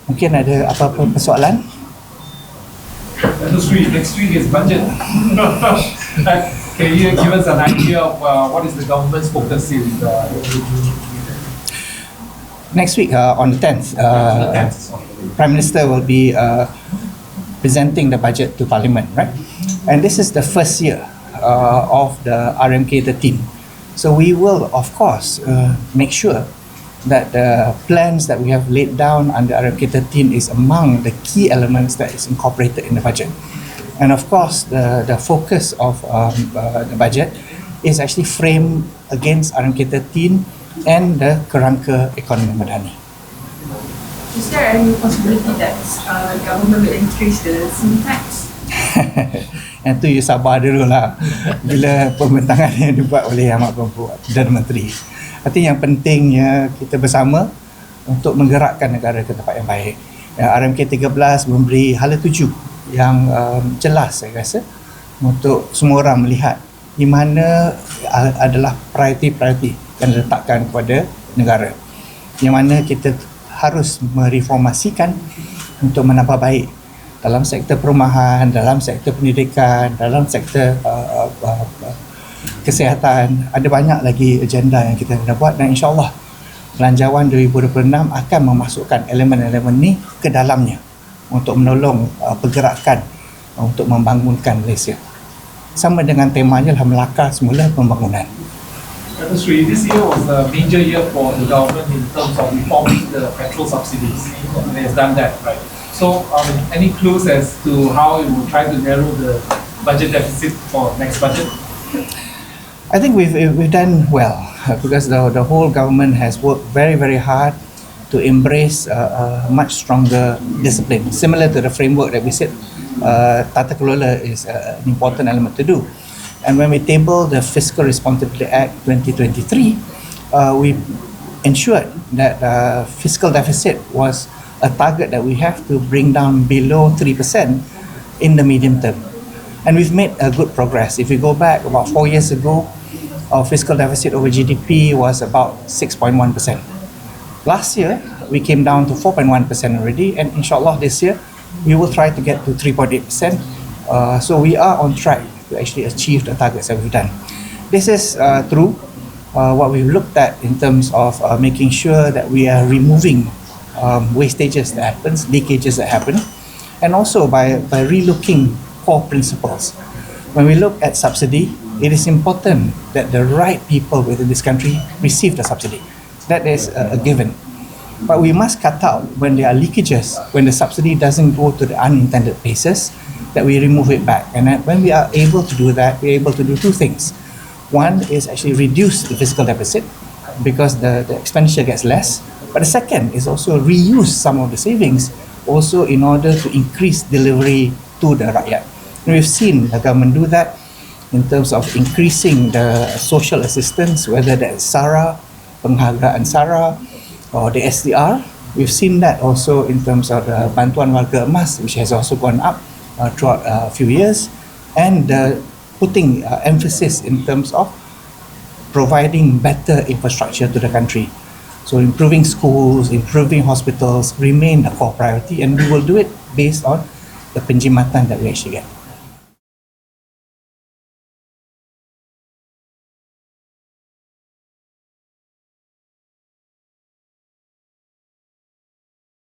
Mungkin ada apa-apa persoalan? Next week is budget. Can you give us an idea of what is the government's focus in Next week, on the 10th, Prime Minister will be presenting the budget to Parliament, right? And this is the first year of the RMK 13. So we will, of course, make sure that the plans that we have laid down under RMK 13 is among the key elements that is incorporated in the budget. And of course, the focus of the budget is actually framed against RMK 13 and the kerangka ekonomi madani. Is there any possibility that the government will increase the SIM tax? Yang tu you sabar dulu lah bila pembentangan yang dibuat oleh Amat Berhormat Perdana Menteri. Artinya yang pentingnya kita bersama untuk menggerakkan negara ke tempat yang baik. RMK 13 memberi hala tuju yang jelas saya rasa untuk semua orang melihat di mana adalah prioriti-prioriti yang diletakkan kepada negara. Yang mana kita harus mereformasikan untuk menambah baik dalam sektor perumahan, dalam sektor pendidikan, dalam sektor kesihatan. Ada banyak lagi agenda yang kita nak buat dan insyaAllah Belanjawan 2026 akan memasukkan elemen-elemen ni ke dalamnya untuk menolong pergerakan untuk membangunkan Malaysia. Sama dengan temanya lah melakar semula pembangunan. Sri, this year was a major year for the government in terms of reforming the petrol subsidies. And it has done that, right? So, any clues as to how it will try to narrow the budget deficit for next budget? I think we've done well because the whole government has worked very, very hard to embrace a much stronger discipline. Similar to the framework that we said, Tata Kelola is an important element to do. And when we tabled the Fiscal Responsibility Act 2023, we ensured that fiscal deficit was a target that we have to bring down below 3% in the medium term. And we've made a good progress. If we go back about 4 years ago, our fiscal deficit over GDP was about 6.1%. Last year, we came down to 4.1% already, and inshallah this year, we will try to get to 3.8%. So we are on track to actually achieve the targets that we've done. This is through what we've looked at in terms of making sure that we are removing wastages that happens, leakages that happen, and also by relooking core principles. When we look at subsidy, it is important that the right people within this country receive the subsidy. That is a given. But we must cut out when there are leakages, when the subsidy doesn't go to the unintended places, that we remove it back. And when we are able to do that, we're able to do two things. One is actually reduce the fiscal deficit because the expenditure gets less. But the second is also reuse some of the savings also in order to increase delivery to the rakyat. And we've seen the government do that in terms of increasing the social assistance, whether that's SARA, penghargaan SARA, or the SDR. We've seen that also in terms of the bantuan warga emas, which has also gone up throughout a few years, and putting emphasis in terms of providing better infrastructure to the country. So improving schools, improving hospitals remain a core priority, and we will do it based on the penjimatan that we actually get.